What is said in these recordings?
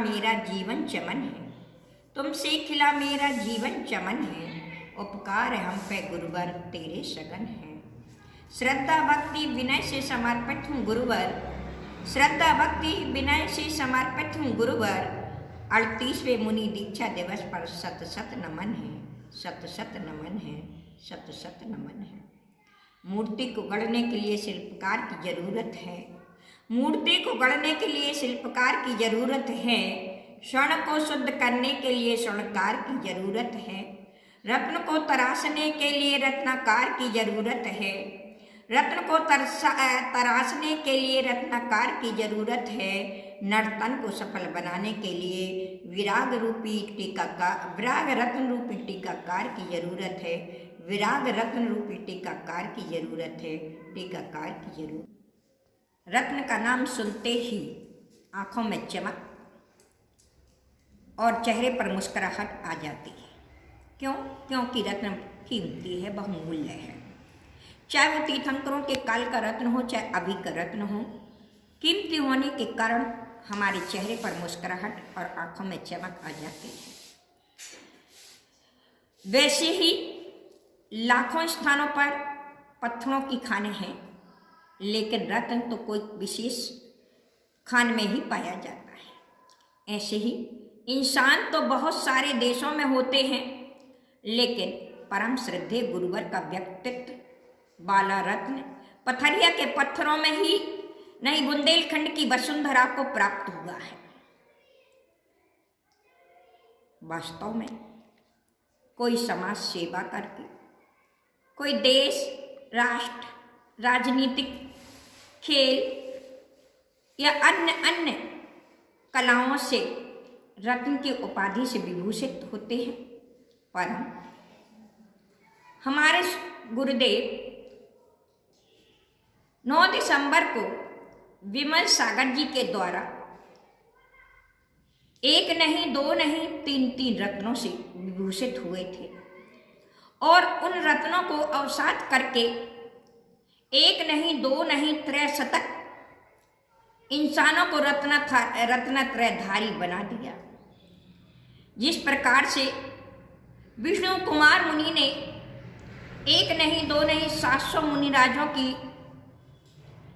मेरा जीवन चमन है, तुमसे खिला मेरा जीवन चमन है। उपकार हम पे गुरुवर तेरे सगन है। श्रद्धा भक्ति विनय से समर्पित हूँ गुरुवर, श्रद्धा भक्ति विनय से समर्पित हूँ गुरुवर। 38वें मुनि दीक्षा दिवस पर शत शत नमन है, शत शत नमन है, शत शत नमन है। मूर्ति को गढ़ने के लिए शिल्पकार की जरूरत है, मूर्ति को गढ़ने के लिए शिल्पकार की जरूरत है। स्वर्ण को शुद्ध करने के लिए स्वर्णकार की जरूरत है, रत्न को तराशने के लिए रत्नाकार की जरूरत है, रत्न को तराशने के लिए रत्नाकार की जरूरत है। नर्तन को सफल बनाने के लिए विराग रत्न रूपी टीकाकार की जरूरत है, विराग रत्न रूपी टीकाकार की जरूरत है, टीकाकार की जरूरत। रत्न का नाम सुनते ही आंखों में चमक और चेहरे पर मुस्कुराहट आ जाती है। क्यों? क्योंकि रत्न कीमती है, बहुमूल्य है। चाहे वो तीर्थंकरों के काल का रत्न हो, चाहे अभी का रत्न हो, कीमती होने के कारण हमारे चेहरे पर मुस्कुराहट और आंखों में चमक आ जाती है। वैसे ही लाखों स्थानों पर पत्थरों की खानें हैं, लेकिन रत्न तो कोई विशेष खान में ही पाया जाता है। ऐसे ही इंसान तो बहुत सारे देशों में होते हैं, लेकिन परम श्रद्धेय गुरुवर का व्यक्तित्व बाला रत्न पथरिया के पत्थरों में ही नहीं, बुंदेलखंड की वसुंधरा को प्राप्त हुआ है। वास्तव में कोई समाज सेवा करके, कोई देश, राष्ट्र, राजनीतिक, खेल या अन्य कलाओं से रत्न की उपाधि से विभूषित होते हैं, पर हमारे गुरुदेव 9 दिसंबर को विमल सागर जी के द्वारा एक नहीं, दो नहीं, 3 रत्नों से विभूषित हुए थे और उन रत्नों को अवसाद करके एक नहीं, दो नहीं, 63 इंसानों को रत्नत्रयधारी बना दिया। जिस प्रकार से विष्णु कुमार मुनि ने एक नहीं, दो नहीं, 700 मुनिराजों की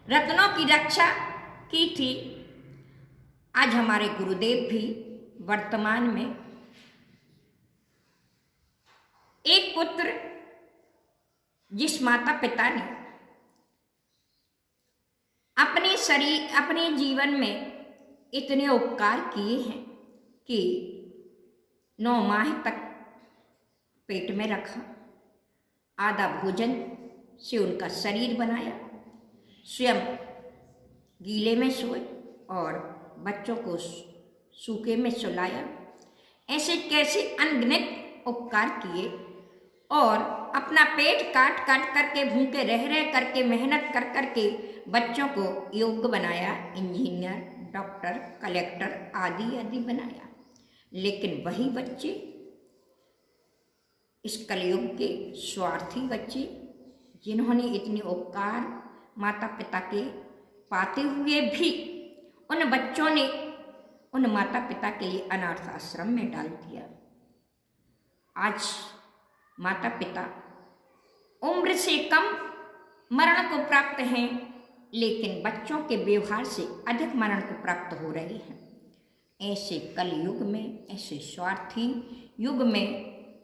रत्नों की रक्षा की थी, आज हमारे गुरुदेव भी वर्तमान में एक पुत्र, जिस माता पिता ने अपने जीवन में इतने उपकार किए हैं कि 9 माह तक पेट में रखा, आधा भोजन से उनका शरीर बनाया, स्वयं गीले में सोए और बच्चों को सूखे में सुलाया। ऐसे कैसे अनगिनत उपकार किए और अपना पेट काट करके, भूखे रह करके, मेहनत करके बच्चों को योग्य बनाया, इंजीनियर, डॉक्टर, कलेक्टर आदि बनाया। लेकिन वही बच्चे, इस कलयुग के स्वार्थी बच्चे, जिन्होंने इतने उपकार माता पिता के पाते हुए भी उन बच्चों ने उन माता पिता के लिए अनाथ आश्रम में डाल दिया। आज माता पिता उम्र से कम मरण को प्राप्त हैं, लेकिन बच्चों के व्यवहार से अधिक मरण को प्राप्त हो रहे हैं। ऐसे कल युग में, ऐसे स्वार्थी युग में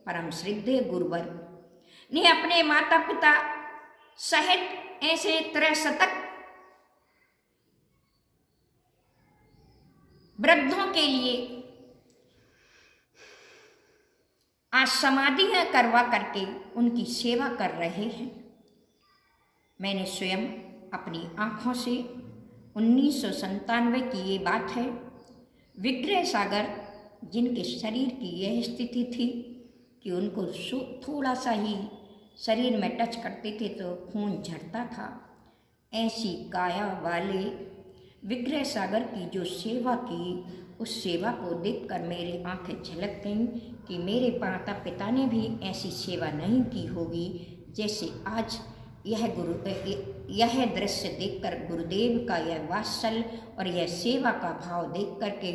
परम श्रद्धेय गुरुवर ने अपने माता पिता सहित ऐसे 63 वृद्धों के लिए आज समाधियां करवा करके उनकी सेवा कर रहे हैं। मैंने स्वयं अपनी आँखों से 1997 की ये बात है, विग्रह सागर जिनके शरीर की यह स्थिति थी कि उनको थोड़ा सा ही शरीर में टच करते थे तो खून झड़ता था, ऐसी काया वाले विग्रह सागर की जो सेवा की, उस सेवा को देखकर मेरी आंखें झलक गईं कि मेरे माता पिता ने भी ऐसी सेवा नहीं की होगी जैसे आज यह दृश्य देखकर गुरुदेव का यह वात्सल्य और यह सेवा का भाव देख करके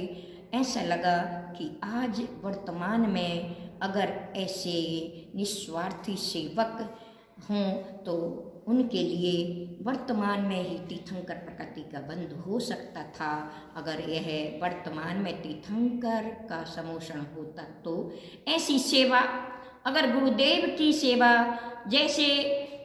ऐसा लगा कि आज वर्तमान में अगर ऐसे निस्वार्थी सेवक हों तो उनके लिए वर्तमान में ही तीर्थंकर प्रकृति का बंध हो सकता था। अगर यह वर्तमान में तीर्थंकर का समोषण होता तो ऐसी सेवा, अगर गुरुदेव की सेवा जैसे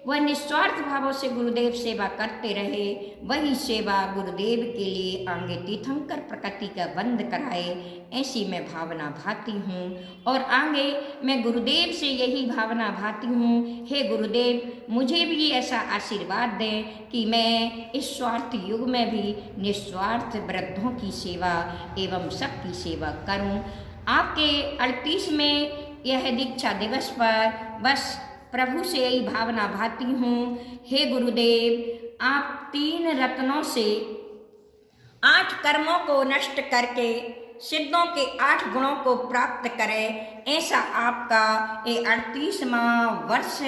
वह निस्वार्थ भावों से गुरुदेव सेवा करते रहे, वही सेवा गुरुदेव के लिए आगे तीर्थंकर प्रकृति का बंद कराए, ऐसी मैं भावना भाती हूँ। और आगे मैं गुरुदेव से यही भावना भाती हूँ, हे गुरुदेव मुझे भी ऐसा आशीर्वाद दें कि मैं इस स्वार्थ युग में भी निस्वार्थ वृद्धों की सेवा एवं सबकी सेवा करूँ। आपके 38वें यह दीक्षा दिवस पर बस प्रभु से यही भावना भाती हूँ, हे गुरुदेव आप 3 रत्नों से 8 कर्मों को नष्ट करके सिद्धों के 8 गुणों को प्राप्त करें, ऐसा आपका ये 38वां वर्ष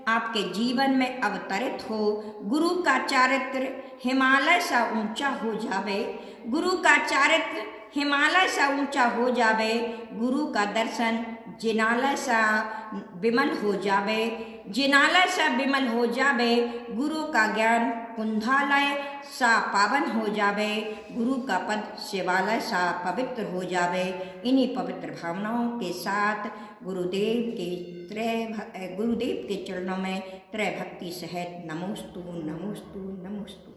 आपके जीवन में अवतरित हो। गुरु का चारित्र हिमालय सा ऊंचा हो जावे, गुरु का चारित्र हिमालय सा ऊंचा हो जावे, गुरु का दर्शन जिनालय सा विमल हो जावे, जिनालय सा विमल हो जावे, गुरु का ज्ञान कुंधालय सा पावन हो जावे, गुरु का पद शिवालय सा पवित्र हो जावे। इन्हीं पवित्र भावनाओं के साथ गुरुदेव के चरणों में त्रय भक्ति सहित नमोस्तु नमोस्तु नमोस्तु।